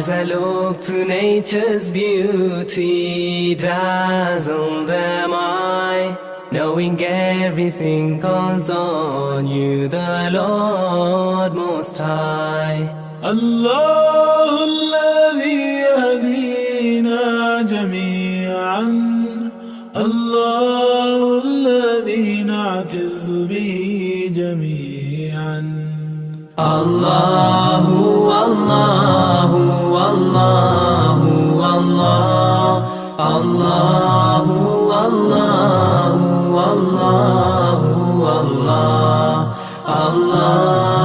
As I look to nature's beauty, dazzled am I, knowing everything calls on you, the Lord Most High. الله الذي يهدينا جميعا، الله الذي نعتز به جميعا. الله الله الله الله الله الله الله الله الله